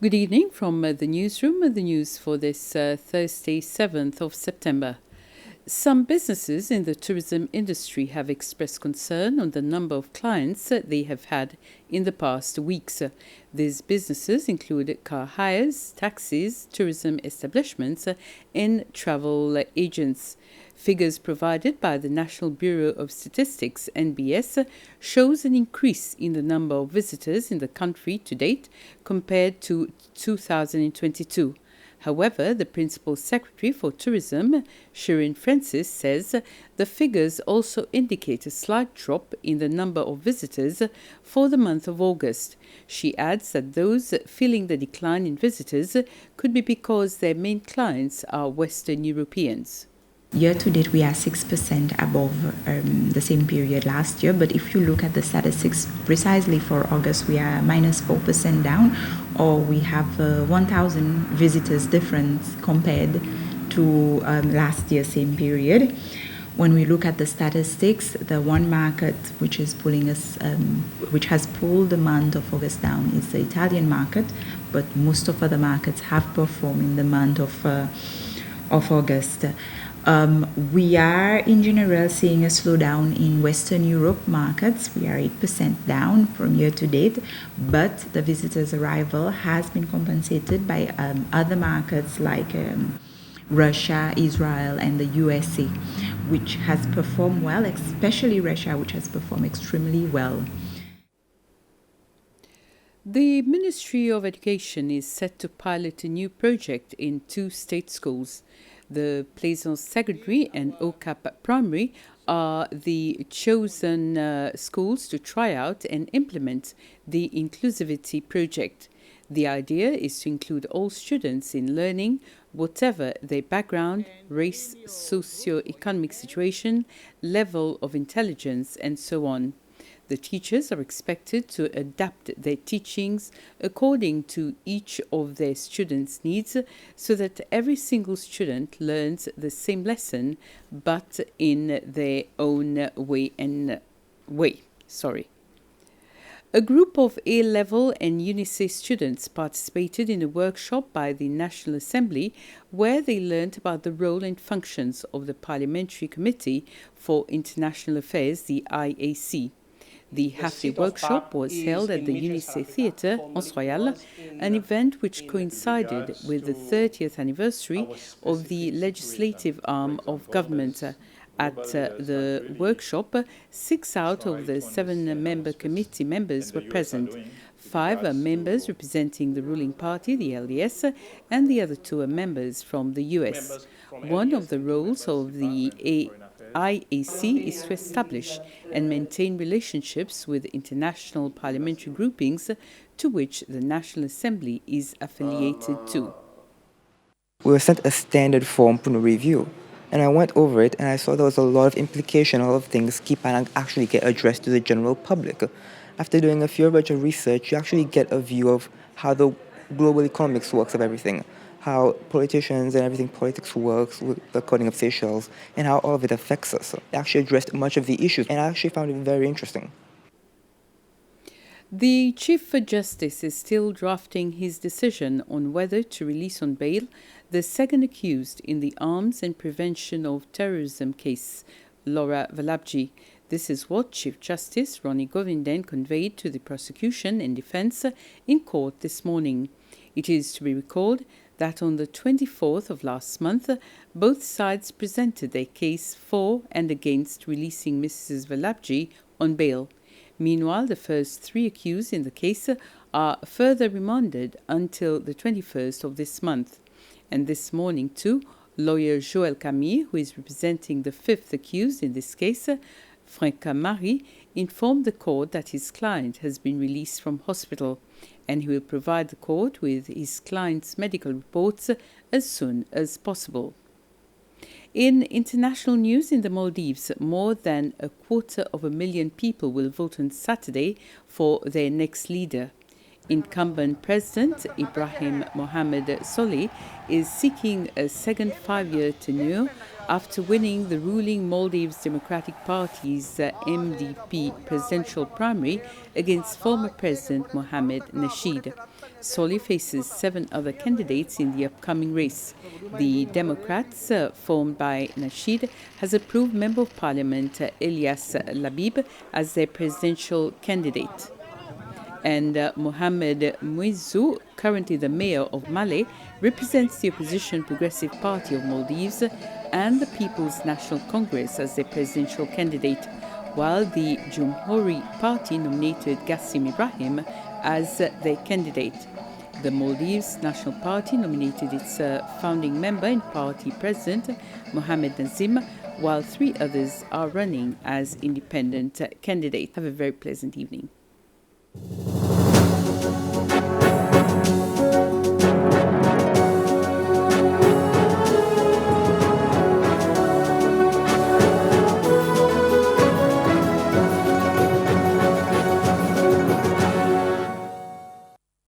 Good evening from the newsroom. The news for this Thursday, 7th of September. Some businesses in the tourism industry have expressed concern on the number of clients they have had in the past weeks. These businesses include car hires, taxis, tourism establishments, and travel agents. Figures provided by the National Bureau of Statistics, NBS, shows an increase in the number of visitors in the country to date compared to 2022. However, the Principal Secretary for Tourism, Shirin Francis, says the figures also indicate a slight drop in the number of visitors for the month of August. She adds that those feeling the decline in visitors could be because their main clients are Western Europeans. Year to date, we are 6% above the same period last year. But if you look at the statistics precisely for August, we are minus 4% down, or we have 1,000 visitors difference compared to last year, same period. When we look at the statistics, the one market which is pulling us, which has pulled the month of August down is the Italian market, but most of other markets have performed in the month of August. We are in general seeing a slowdown in Western Europe markets. We are 8% down from year to date, but the visitors' arrival has been compensated by other markets like Russia, Israel, and the USA, which has performed well, especially Russia, which has performed extremely well. The Ministry of Education is set to pilot a new project in 2 state schools. The Plaisance Secondary and OCAP Primary are the chosen schools to try out and implement the Inclusivity project. The idea is to include all students in learning, whatever their background, race, socio-economic situation, level of intelligence, and so on. The teachers are expected to adapt their teachings according to each of their students' needs so that every single student learns the same lesson but in their own way. A group of A-level and UNICEF students participated in a workshop by the National Assembly where they learned about the role and functions of the Parliamentary Committee for International Affairs, the IAC. The half-day workshop was held at the UNICEF Theatre, Anse-Royal, an event which coincided with the 30th anniversary of the legislative arm of government. At the workshop, 6 out of the 7-member committee members were present. 5 are members representing the ruling party, the LDS, and the other 2 are members from the US. One of the roles of the IAC is to establish and maintain relationships with international parliamentary groupings to which the National Assembly is affiliated to. We were sent a standard form for review, and I went over it and I saw there was a lot of implication, a lot of things keep on actually get addressed to the general public. After doing a few bunch of research, you actually get a view of how the global economics works of everything, how politicians and everything politics works with the coding of Seychelles, and how all of it affects us. It actually addressed much of the issues, and I actually found it very interesting. The Chief Justice is still drafting his decision on whether to release on bail the second accused in the Arms and Prevention of Terrorism case, Laura Valabji. This is what Chief Justice Ronnie Govinden conveyed to the prosecution and defense in court this morning. It is to be recalled that on the 24th of last month, both sides presented their case for and against releasing Mrs. Valabji on bail. Meanwhile, the first 3 accused in the case are further remanded until the 21st of this month. And this morning, too, lawyer Joël Camille, who is representing the 5th accused in this case, Franck Marie, informed the court that his client has been released from hospital, and he will provide the court with his client's medical reports as soon as possible. In international news, in the Maldives, more than 250,000 people will vote on Saturday for their next leader. Incumbent President Ibrahim Mohamed Solih is seeking a second 5-year tenure after winning the ruling Maldives Democratic Party's MDP presidential primary against former President Mohamed Nasheed. Solih faces 7 other candidates in the upcoming race. The Democrats, formed by Nasheed, has approved Member of Parliament Elias Labib as their presidential candidate. And Mohamed Muizzu, currently the mayor of Malé, represents the opposition Progressive Party of Maldives and the People's National Congress as their presidential candidate, while the Jumhuri Party nominated Gassim Ibrahim as their candidate. The Maldives National Party nominated its founding member and party president, Mohamed Nazim, while 3 others are running as independent candidates. Have a very pleasant evening.